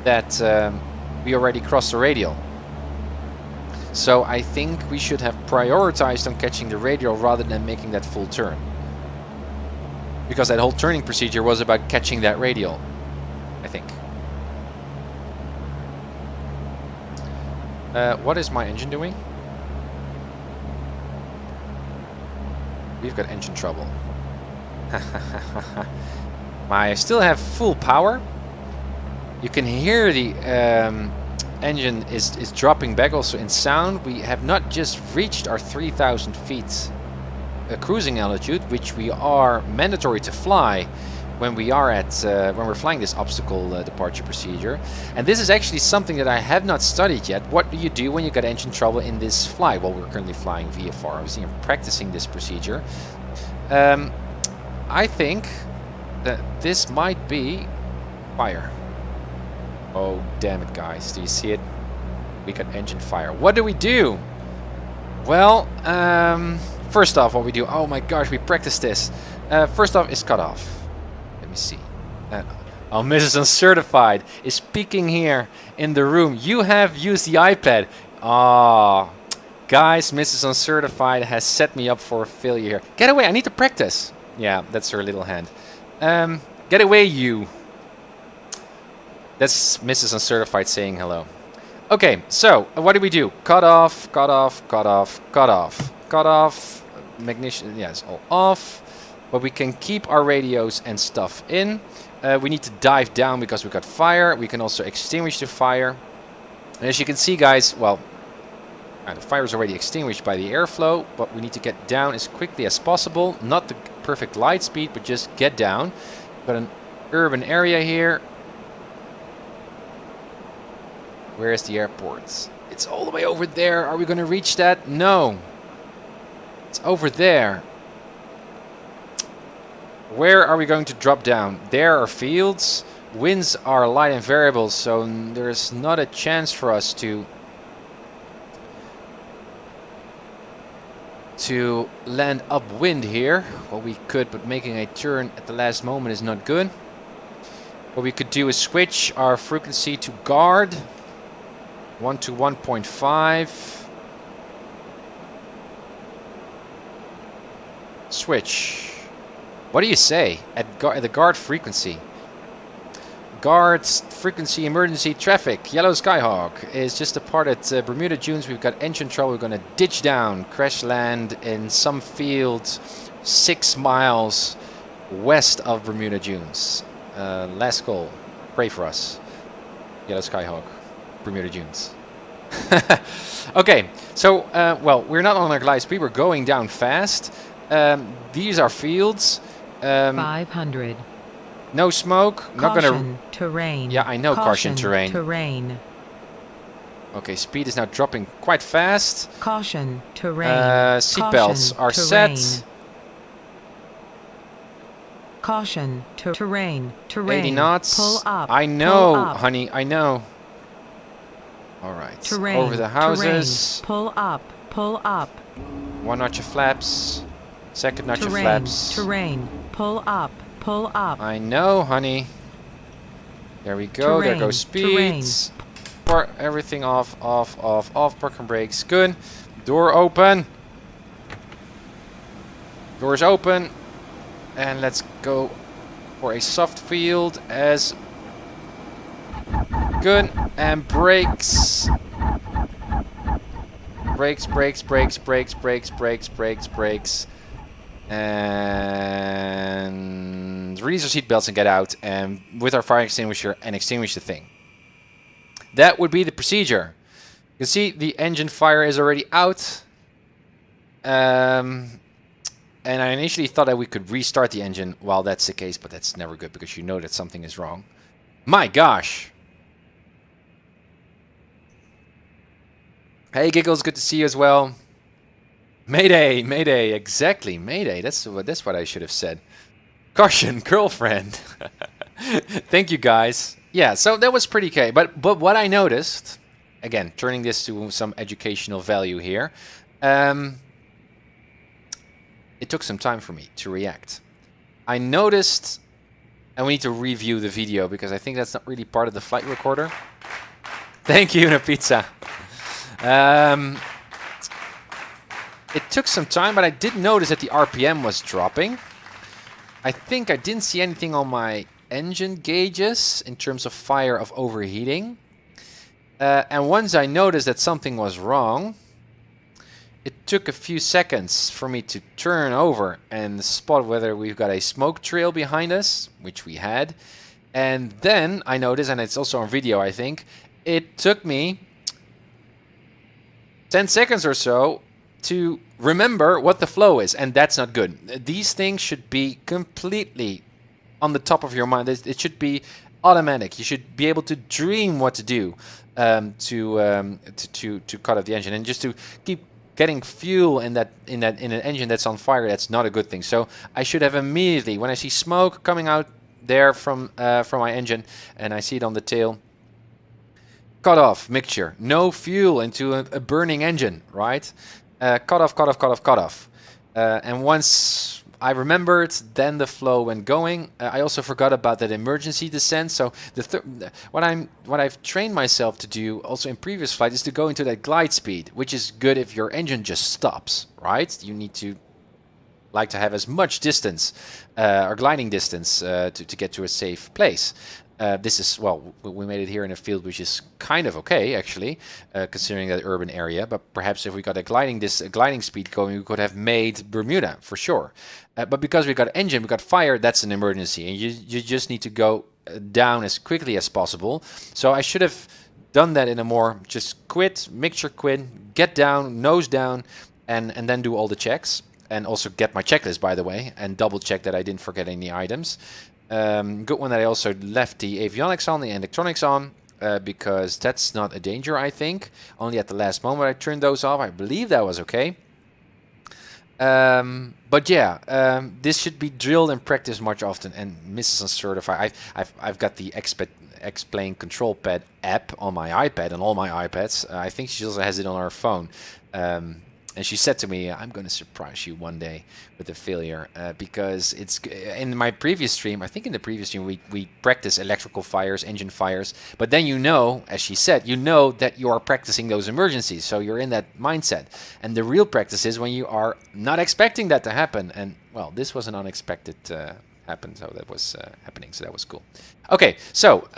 that we already crossed the radial. So I think we should have prioritized on catching the radial rather than making that full turn. Because that whole turning procedure was about catching that radial, I think. What is my engine doing? We've got engine trouble. I still have full power. You can hear the engine is dropping back also in sound. We have not just reached our 3,000 feet cruising altitude, which we are mandatory to fly when we are at when we're flying this obstacle departure procedure. And this is actually something that I have not studied yet. What do you do when you got engine trouble in this flight? Well, we're currently flying VFR. I was here practicing this procedure. I think that this might be fire. Oh, damn it, guys. Do you see it? We got engine fire. What do we do? Well, first off, what we do... Oh my gosh, we practiced this. First off is cut off. Let me see. Oh, Mrs. Uncertified is speaking here in the room. You have used the iPad. Ah, guys, Mrs. Uncertified has set me up for a failure here. Get away, I need to practice. Yeah, that's her little hand. Get away, you. That's Mrs. Uncertified saying hello. Okay, so what do we do? Cut off, cut off, cut off, cut off, cut off. Magnesium, yeah, it's all off. But we can keep our radios and stuff in. We need to dive down because we got fire. We can also extinguish the fire. And as you can see, guys, well, the fire is already extinguished by the airflow, but we need to get down as quickly as possible. Not the perfect light speed, but just get down. Got an urban area here. Where is the airport? It's all the way over there. Are we going to reach that? No. It's over there. Where are we going to drop down? There are fields. Winds are light and variable, so there's not a chance for us to land upwind here. Well, we could, but making a turn at the last moment is not good. What we could do is switch our frequency to guard. 1 to 1.5. Switch. What do you say at the guard frequency? Guard frequency emergency traffic. Yellow Skyhawk is just a part at Bermuda Dunes. We've got engine trouble. We're going to ditch down, crash land in some field 6 miles west of Bermuda Dunes. Last call. Pray for us. Yellow Skyhawk. Bermuda Dunes. Okay, so well, we're not on our glide speed. We're going down fast. These are fields. 500. No smoke. Caution, not gonna. Terrain. Yeah, I know. Caution terrain. Terrain. Okay, speed is now dropping quite fast. Caution terrain. Seatbelts are terrain. set. Caution terrain. 80 knots. Pull up. I know, pull up. honey. I know. All right. Terrain. Over the houses. Terrain. Pull up. Pull up. 1 notch of flaps. Second notch of Terrain. flaps. Terrain. Pull up. Pull up. I know, honey. There we go. Terrain. There goes speeds. Pour everything off, off, off, off. Parking brakes. Good. Door open. Doors open. And let's go for a soft field as good. And brakes. Brakes, brakes, brakes, brakes, brakes, brakes, brakes, brakes. And release our seatbelts and get out, and with our fire extinguisher and extinguish the thing. That would be the procedure. You can see the engine fire is already out. And I initially thought that we could restart the engine while that's the case, but that's never good because you know that something is wrong. My gosh. Hey Giggles, good to see you as well. Mayday, mayday, exactly, mayday. That's what I should have said. Caution, girlfriend. Thank you guys. Yeah, so that was pretty okay. But what I noticed, again, turning this to some educational value here, it took some time for me to react. I noticed And we need to review the video because I think that's not really part of the flight recorder. Thank you, Una Pizza. It took some time, but I did notice that the RPM was dropping. I think I didn't see anything on my engine gauges in terms of fire of overheating. And once I noticed that something was wrong, it took a few seconds for me to turn over and spot whether we've got a smoke trail behind us, which we had. And then I noticed, and it's also on video I think, it took me 10 seconds or so to remember what the flow is, and that's not good. These things should be completely on the top of your mind. It should be automatic. You should be able to dream what to do to cut off the engine, and just to keep getting fuel in an engine that's on fire. That's not a good thing. So I should have immediately, when I see smoke coming out there from my engine and I see it on the tail, cut off mixture, no fuel into a burning engine, right? Cut off, cut off, cut off, cut off. And once I remembered, then the flow went going. I also forgot about that emergency descent. So what I've trained myself to do also in previous flights is to go into that glide speed, which is good if your engine just stops, right? You need to like to have as much distance or gliding distance to get to a safe place. This is, well, we made it here in a field which is kind of okay, actually, considering that urban area. But perhaps if we got a gliding speed going, we could have made Bermuda, for sure. But because we got engine, we got fire, that's an emergency. And you just need to go down as quickly as possible. So I should have done that in a more just quit, mixture quit, get down, nose down, and then do all the checks. And also get my checklist, by the way, and double check that I didn't forget any items. Good one that I also left the avionics on, the electronics on, because that's not a danger, I think. Only at the last moment I turned those off. I believe that was okay. But yeah, this should be drilled and practiced much often. And Mrs. Uncertified, I've got the X-Plane Control Pad app on my iPad and all my iPads. I think she also has it on her phone. And she said to me, I'm going to surprise you one day with a failure, because it's in my previous stream. I think in the previous stream we practice electrical fires, engine fires, but then you know, as she said, you know that you are practicing those emergencies, so you're in that mindset. And the real practice is when you are not expecting that to happen. And well, this was an unexpected happen, so that was happening, so that was cool. Okay, so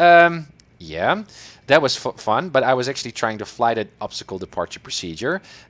yeah, that was fun, but I was actually trying to fly that obstacle departure procedure.